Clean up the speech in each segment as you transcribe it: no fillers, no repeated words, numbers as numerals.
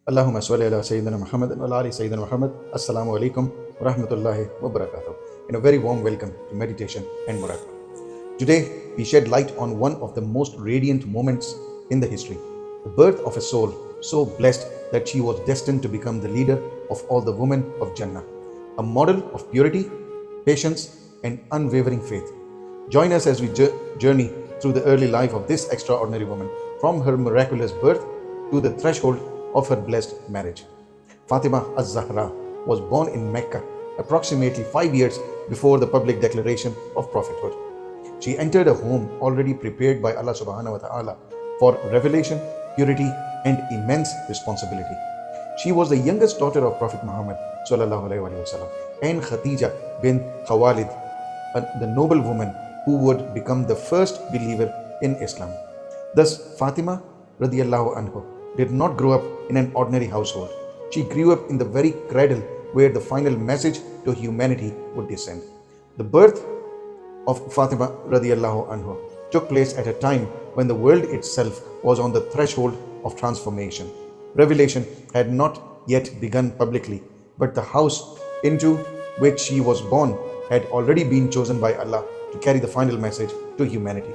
Allahumma salli ala Sayyidina Muhammad wa ala ali Sayyidina Muhammad. Assalamu alaikum wa rahmatullahi wa barakatuh. And a very warm welcome to Meditation and Murākabah. Today, we shed light on one of the most radiant moments in the history, the birth of a soul so blessed that she was destined to become the leader of all the women of Jannah, a model of purity, patience, and unwavering faith. Join us as we journey through the early life of this extraordinary woman, from her miraculous birth to the threshold of her blessed marriage. Fatimah al-Zahra was born in Mecca approximately 5 years before the public declaration of prophethood. She entered a home already prepared by Allah subhanahu wa ta'ala for revelation, purity, and immense responsibility. She was the youngest daughter of Prophet Muhammad sallallahu alaihi wasallam and Khadija bin Khawalid, the noble woman who would become the first believer in Islam. Thus, Fatimah radiallahu anhu did not grow up in an ordinary household. She grew up in the very cradle where the final message to humanity would descend. The birth of Fatimah radiallahu anhu took place at a time when the world itself was on the threshold of transformation. Revelation had not yet begun publicly, but the house into which she was born had already been chosen by Allah to carry the final message to humanity.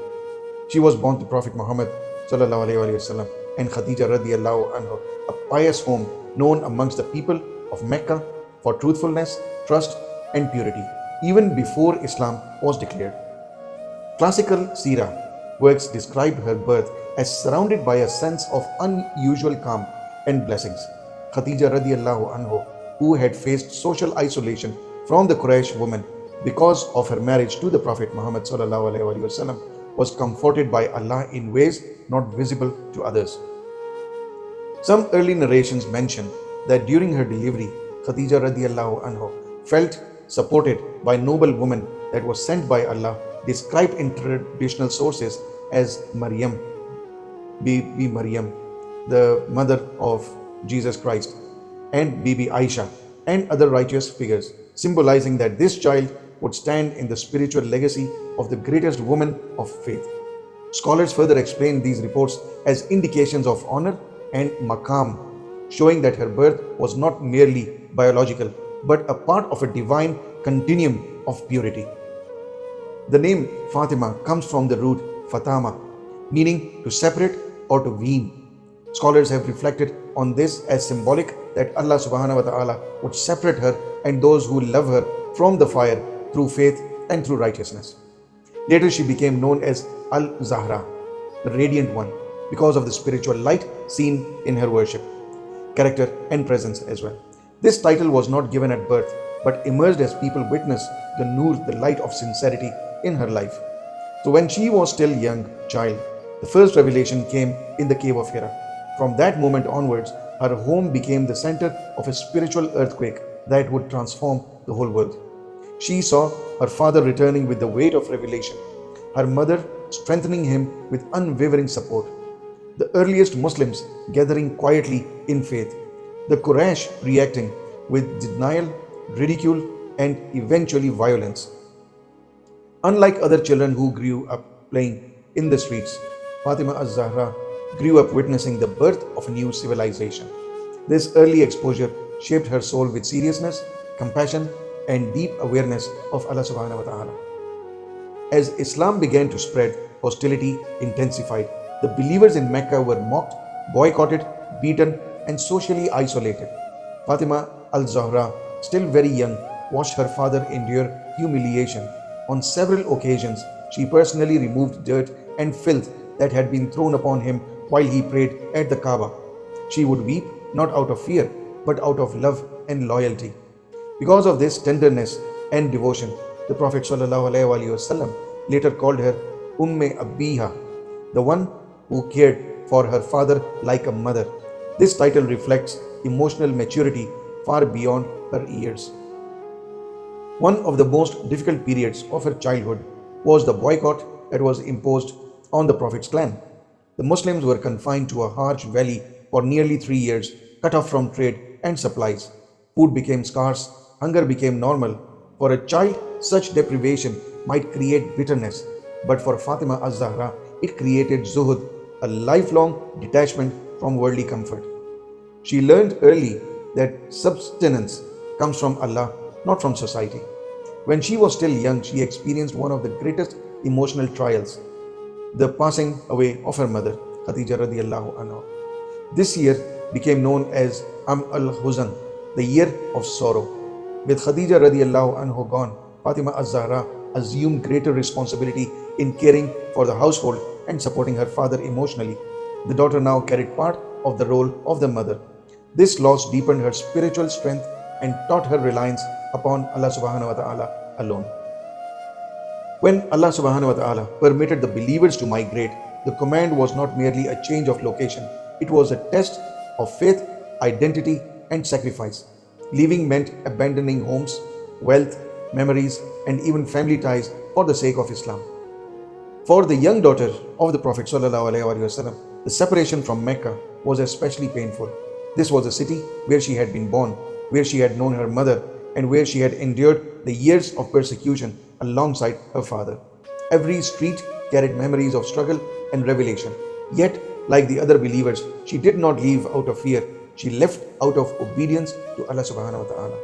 She was born to Prophet Muhammad sallallahu alaihi wasallam and Khadija radiallahu anhu, a pious home known amongst the people of Mecca for truthfulness, trust, and purity, even before Islam was declared. Classical Seerah works describe her birth as surrounded by a sense of unusual calm and blessings. Khadija radiallahu anhu, who had faced social isolation from the Quraysh women because of her marriage to the Prophet Muhammad sallallahu alaihi wasallam, was comforted by Allah in ways not visible to others. Some early narrations mention that during her delivery, Khadija radiallahu anhu felt supported by noble woman that was sent by Allah, described in traditional sources as Maryam, Bibi Maryam, the mother of Jesus Christ, and Bibi Aisha, and other righteous figures, symbolizing that this child would stand in the spiritual legacy of the greatest woman of faith. Scholars further explain these reports as indications of honor and maqam, showing that her birth was not merely biological, but a part of a divine continuum of purity. The name Fatimah comes from the root Fatāmah, meaning to separate or to wean. Scholars have reflected on this as symbolic that Allah subhanahu wa ta'ala would separate her and those who love her from the fire through faith and through righteousness. Later she became known as Al-Zahra, the radiant one, because of the spiritual light seen in her worship, character, and presence as well. This title was not given at birth, but emerged as people witnessed the nur, the light of sincerity in her life. So when she was still a young child, the first revelation came in the cave of Hira. From that moment onwards, her home became the center of a spiritual earthquake that would transform the whole world. She saw her father returning with the weight of revelation, her mother strengthening him with unwavering support, the earliest Muslims gathering quietly in faith, the Quraysh reacting with denial, ridicule, and eventually violence. Unlike other children who grew up playing in the streets, Fatimah al-Zahra grew up witnessing the birth of a new civilization. This early exposure shaped her soul with seriousness, compassion, and deep awareness of Allah subhanahu wa ta'ala. As Islam began to spread, hostility intensified. The believers in Mecca were mocked, boycotted, beaten, and socially isolated. Fatimah al-Zahra, still very young, watched her father endure humiliation. On several occasions, she personally removed dirt and filth that had been thrown upon him while he prayed at the Kaaba. She would weep not out of fear, but out of love and loyalty. Because of this tenderness and devotion, the Prophet ﷺ later called her Umme Abiha, the one who cared for her father like a mother. This title reflects emotional maturity far beyond her years. One of the most difficult periods of her childhood was the boycott that was imposed on the Prophet's clan. The Muslims were confined to a harsh valley for nearly 3 years, cut off from trade and supplies. Food became scarce, hunger became normal. For a child, such deprivation might create bitterness, but for Fatimah al-Zahra, it created zuhud, a lifelong detachment from worldly comfort. She learned early that subsistence comes from Allah, not from society. When she was still young, she experienced one of the greatest emotional trials, the passing away of her mother, Khadija radiallahu anha. This year became known as al-Huzn, the year of sorrow. With Khadija radiallahu anha gone, Fatimah al-Zahra assumed greater responsibility in caring for the household and supporting her father emotionally. The daughter now carried part of the role of the mother. This loss deepened her spiritual strength and taught her reliance upon Allah subhanahu wa ta'ala alone. When Allah subhanahu wa ta'ala permitted the believers to migrate, the command was not merely a change of location. It was a test of faith, identity, and sacrifice. Leaving meant abandoning homes, wealth, memories, and even family ties for the sake of Islam. For the young daughter of the Prophet ﷺ, the separation from Mecca was especially painful. This was a city where she had been born, where she had known her mother, and where she had endured the years of persecution alongside her father. Every street carried memories of struggle and revelation. Yet, like the other believers, she did not leave out of fear. She left out of obedience to Allah subhanahu wa ta'ala.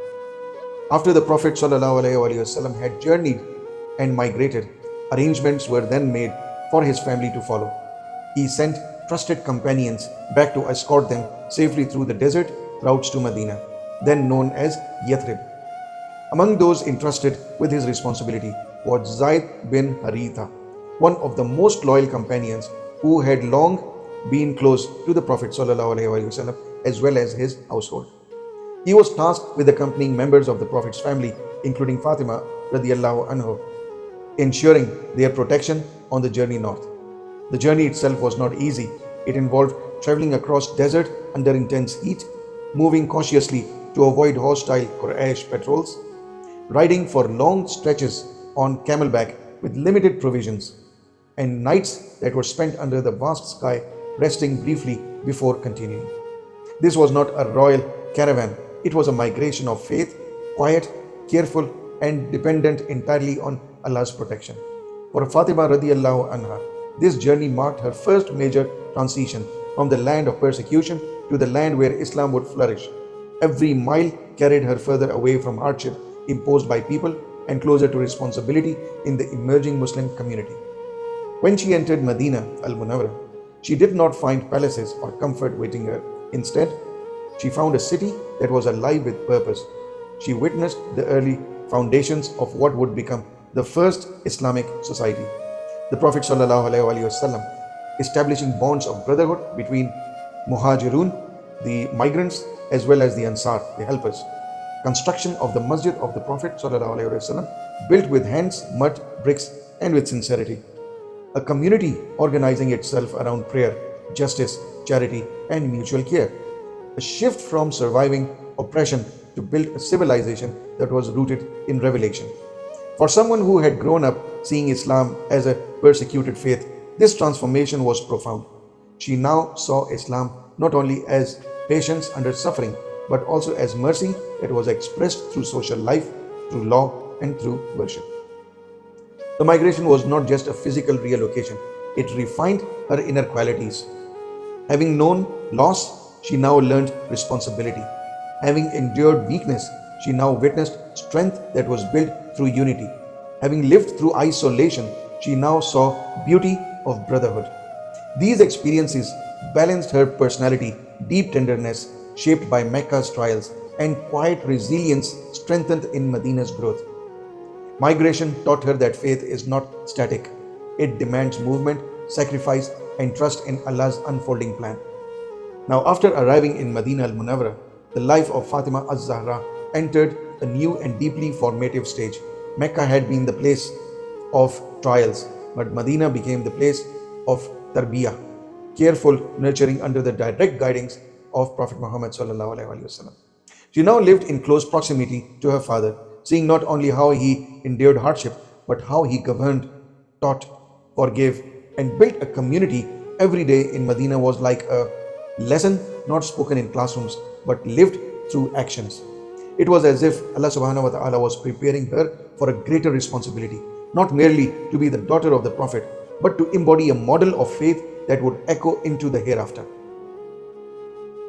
After the Prophet ﷺ had journeyed and migrated, arrangements were then made for his family to follow. He sent trusted companions back to escort them safely through the desert routes to Medina, then known as Yathrib. Among those entrusted with his responsibility was Zayd bin Haritha, one of the most loyal companions who had long been close to the Prophet ﷺ as well as his household. He was tasked with accompanying members of the Prophet's family, including Fatimah radiallahu anha, ensuring their protection on the journey north. The journey itself was not easy. It involved traveling across desert under intense heat, moving cautiously to avoid hostile Quraysh patrols, riding for long stretches on camelback with limited provisions, and nights that were spent under the vast sky, resting briefly before continuing. This was not a royal caravan. It was a migration of faith, quiet, careful, and dependent entirely on Allah's protection. For Fatimah radiallahu anha, this journey marked her first major transition from the land of persecution to the land where Islam would flourish. Every mile carried her further away from hardship imposed by people and closer to responsibility in the emerging Muslim community. When she entered Medina al-Munawwarah, she did not find palaces or comfort waiting her. Instead, she found a city that was alive with purpose. She witnessed the early foundations of what would become the first Islamic society. The Prophet ﷺ establishing bonds of brotherhood between Muhajirun, the migrants, as well as the Ansar, the helpers. Construction of the Masjid of the Prophet ﷺ, built with hands, mud, bricks, and with sincerity. A community organizing itself around prayer, justice, charity, and mutual care. A shift from surviving oppression to build a civilization that was rooted in revelation. For someone who had grown up seeing Islam as a persecuted faith, this transformation was profound. She now saw Islam not only as patience under suffering, but also as mercy that was expressed through social life, through law, and through worship. The migration was not just a physical reallocation, it refined her inner qualities. Having known loss, she now learned responsibility. Having endured weakness, she now witnessed strength that was built through unity. Having lived through isolation, she now saw beauty of brotherhood. These experiences balanced her personality, deep tenderness shaped by Mecca's trials, and quiet resilience strengthened in Medina's growth. Migration taught her that faith is not static. It demands movement, sacrifice, and trust in Allah's unfolding plan. Now, after arriving in Medina al-Munawwarah, the life of Fatimah al-Zahra entered a new and deeply formative stage. Mecca had been the place of trials, but Medina became the place of tarbiyah, careful nurturing under the direct guidance of Prophet Muhammad ﷺ. She now lived in close proximity to her father, seeing not only how he endured hardship, but how he governed, taught, forgave, and built a community. Every day in Medina was like a lesson not spoken in classrooms, but lived through actions. It was as if Allah subhanahu wa ta'ala was preparing her for a greater responsibility, not merely to be the daughter of the Prophet, but to embody a model of faith that would echo into the hereafter.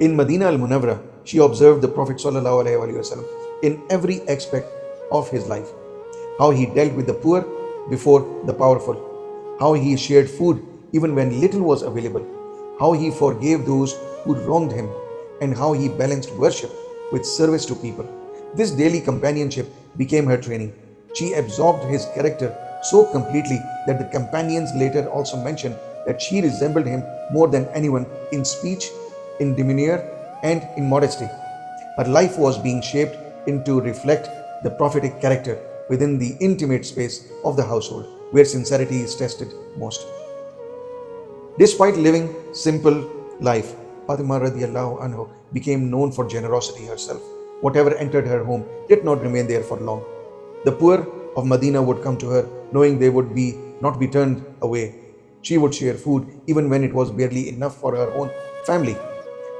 In Madinah al-Munawwarah, she observed the Prophet ﷺ in every aspect of his life. How he dealt with the poor before the powerful, how he shared food even when little was available, how he forgave those who wronged him, and how he balanced worship with service to people. This daily companionship became her training. She absorbed his character so completely that the companions later also mentioned that she resembled him more than anyone in speech, in demeanor, and in modesty. Her life was being shaped to reflect the prophetic character within the intimate space of the household, where sincerity is tested most. Despite living simple life, Fatimah radiallahu anhu became known for generosity herself. Whatever entered her home did not remain there for long. The poor of Medina would come to her knowing they would not be turned away. She would share food even when it was barely enough for her own family,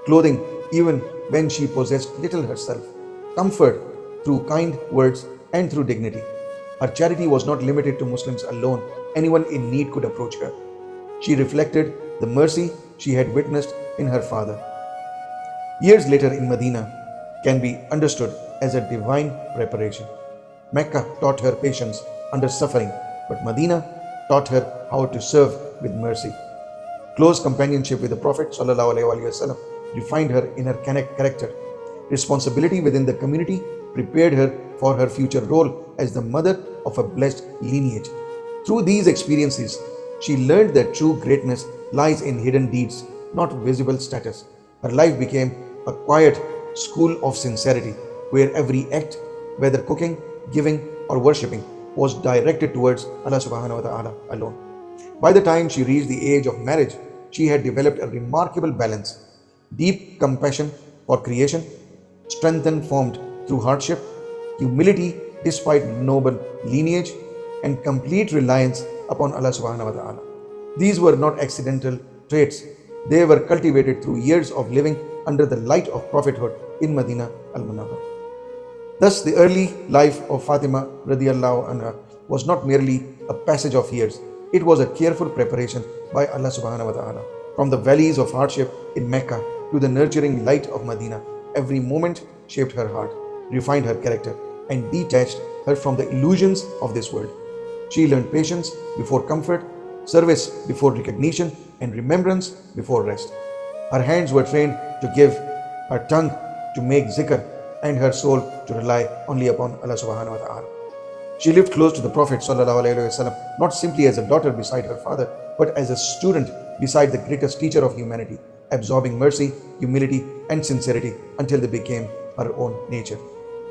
clothing even when she possessed little herself, comfort through kind words and through dignity. Her charity was not limited to Muslims alone. Anyone in need could approach her. She reflected the mercy she had witnessed in her father. Years later in Medina can be understood as a divine preparation. Mecca taught her patience under suffering, but Medina taught her how to serve with mercy. Close companionship with the Prophet ﷺ refined her inner character. Responsibility within the community prepared her for her future role as the mother of a blessed lineage. Through these experiences, she learned that true greatness lies in hidden deeds, not visible status. Her life became a quiet school of sincerity, where every act, whether cooking, giving, or worshipping, was directed towards Allah subhanahu wa ta'ala alone. By the time she reached the age of marriage, she had developed a remarkable balance: deep compassion for creation, strength formed through hardship, humility despite noble lineage, and complete reliance upon Allah subhanahu wa ta'ala. These were not accidental traits. They were cultivated through years of living under the light of prophethood in Madinah al-Munawwarah. Thus, the early life of Fatimah radiallahu anha was not merely a passage of years. It was a careful preparation by Allah subhanahu wa ta'ala. From the valleys of hardship in Mecca to the nurturing light of Madinah, every moment shaped her heart, refined her character, and detached her from the illusions of this world. She learned patience before comfort, service before recognition, and remembrance before rest. Her hands were trained to give, her tongue to make zikr, and her soul to rely only upon Allah subhanahu wa ta'ala. She lived close to the Prophet ﷺ, not simply as a daughter beside her father, but as a student beside the greatest teacher of humanity, absorbing mercy, humility, and sincerity until they became her own nature.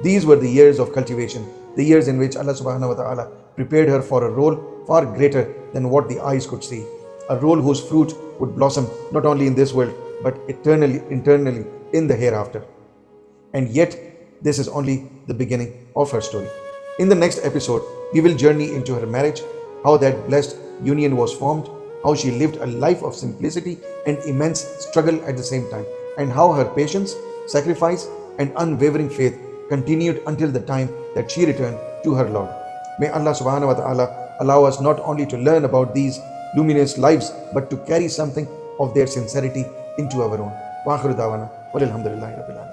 These were the years of cultivation, the years in which Allah subhanahu wa ta'ala prepared her for a role far greater than what the eyes could see, a role whose fruit would blossom not only in this world, but internally in the hereafter. And yet, this is only the beginning of her story. In the next episode, we will journey into her marriage, how that blessed union was formed, how she lived a life of simplicity and immense struggle at the same time, and how her patience, sacrifice, and unwavering faith continued until the time that she returned to her Lord. May Allah subhanahu wa ta'ala allow us not only to learn about these luminous lives, but to carry something of their sincerity into our own. Wa akhiru da'wana walhamdulillahi rabbil alamin.